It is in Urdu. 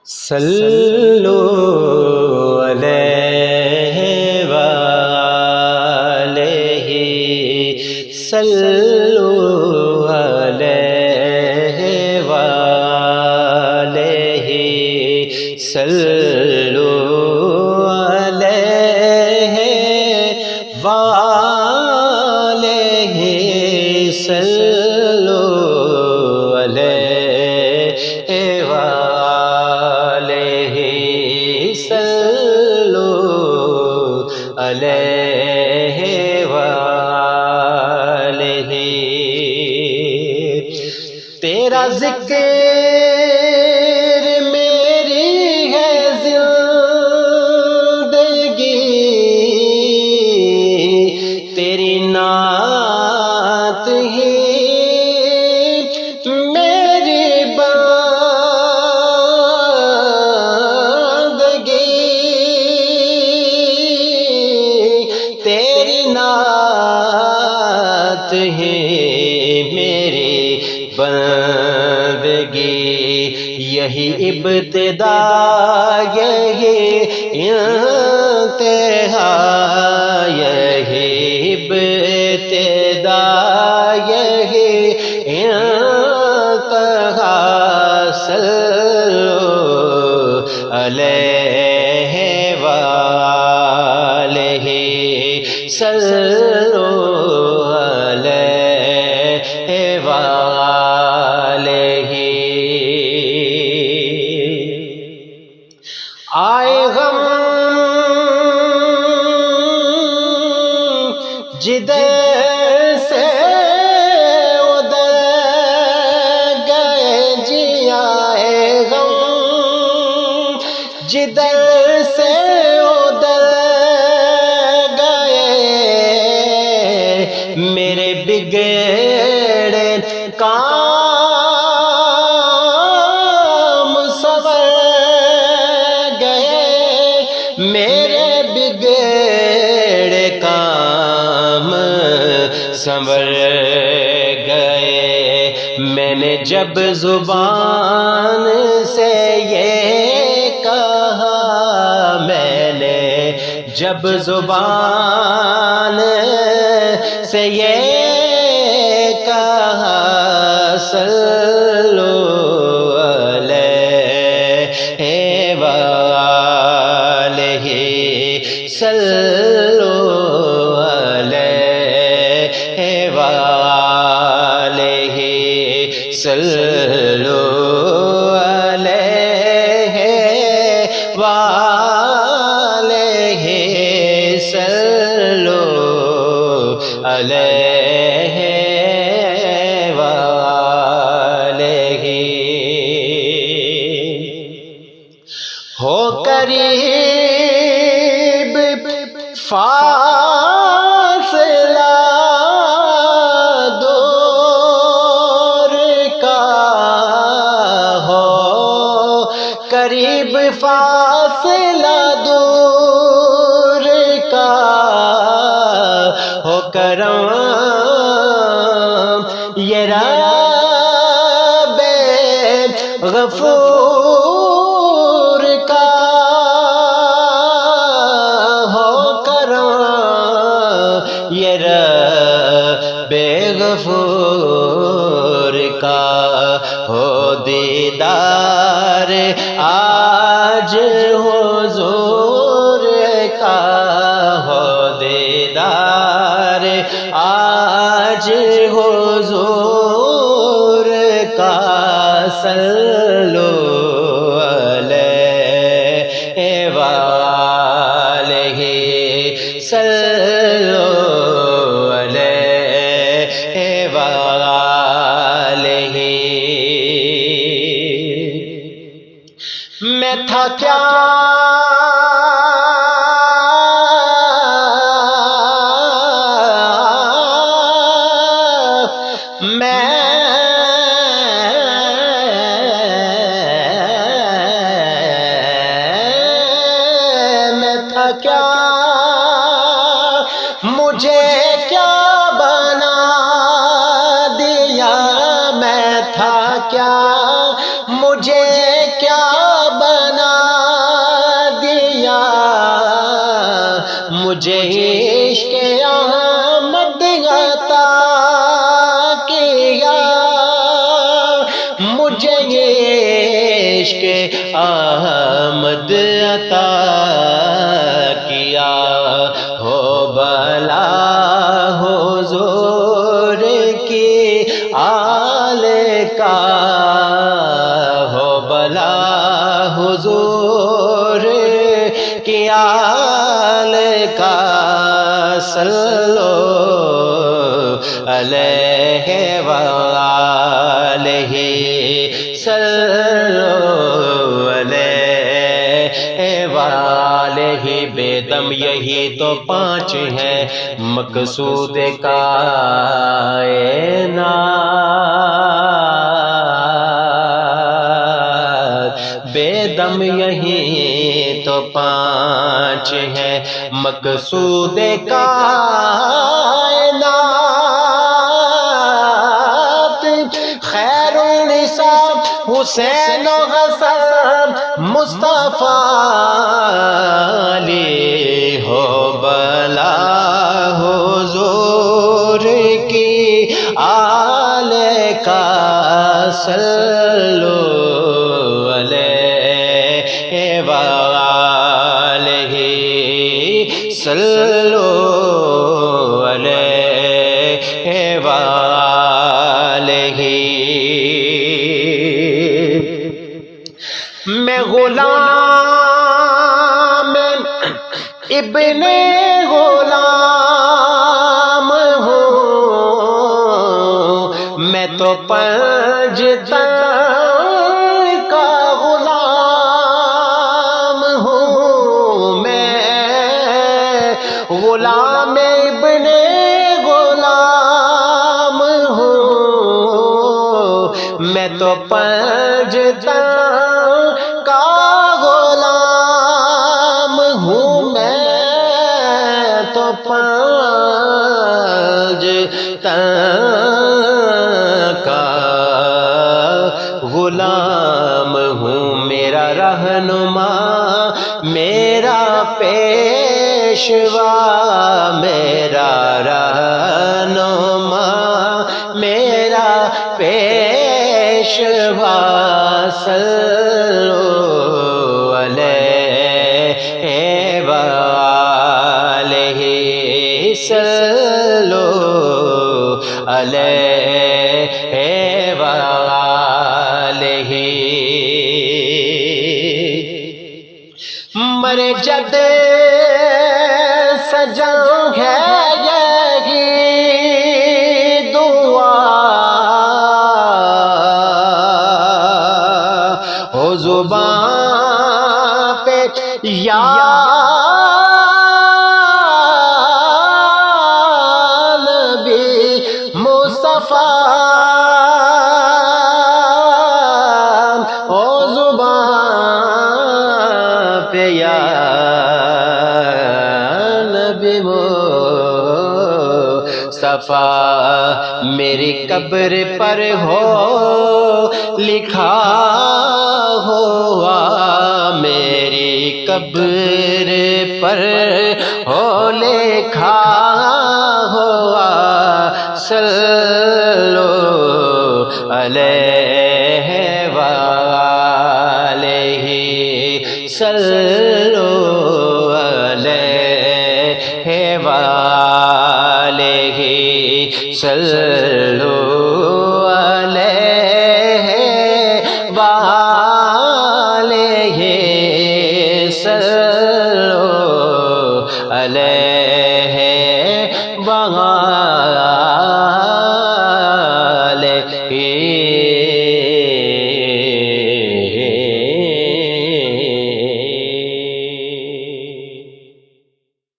صلو علیہ وآلہ صلو علیہ وآلہ صلو علیہ وآلہ صلو علیہ وآلہ صلو علیہ وآلہ تیرا ذکر میری ہے زندگی، تیری نعت ہی میری بندگی، تیری نعت ہی میری بندگی، یہی ابتدا یہی انتہا، یہی ابتدا یہی انتہا، صلو علیہ وآلہ صلو علیہ وآلہ آئے غم جدھر سے ادھر گئے جی، آئے غم جدھر سے ادھر گئے، میرے بگڑے کام سنور گئے، میرے بگڑے کام سنور گئے، میں نے جب زبان سے یہ کہا، میں نے جب زبان سے یہ کہا، صلو علیہ وآلہ صلو علیہ وآلہ صلو علیہ وآلہ صلو علیہ وآلہ ہو قریب فاصلہ دور کا، ہو قریب فاصلہ دور کا، ہو کرم یہ رب غفور کا، ہو کرم یہ رب غفور کا، ہو دیدار آج حضور کا، ہو دیدار آج حضور کا، صلو علیہ وآلہ صلو علیہ وآلہ میں تھا کیا میں تھا کیا، مجھے کیا بنا دیا، میں تھا کیا مجھے کیا بنا عشق احمد عطا کیا ہو بلا حضور کی آل کا ہو بلا حضور کی آل کا صلو علیہ وآلہ صلو علیہ وآلہ بے دم یہی تو پانچ ہیں مقصود کائنات بے دم یہی تو پانچ ہیں مقصود کائنات خیر النساء حسین و حسن مصطفیٰ علی ہو بلا حضور کی آل کا صلو علیہ وآلہ صلو علیہ وآلہ میں غلام ابن غلام ہوں میں تو پنجتن کا غلام ہوں میں غلام ابن غلام ہوں میں تو پنجتن کا غلام ہوں میرا رہنما میرا پیشوا میرا رہنما میرا پیشوا صلو علیہ وآلہ صلو علیہ وآلہ مرجد سجا ہے یہی دعا ہو زبان پہ یا یا نبی مصطفیٰ میری قبر پر ہو لکھا ہوا میری قبر پر ہو لکھا ہوا صلو علیہ وآلہ صلو علیہ وآلہ صلو علیہ وآلہ صلو علیہ وآلہ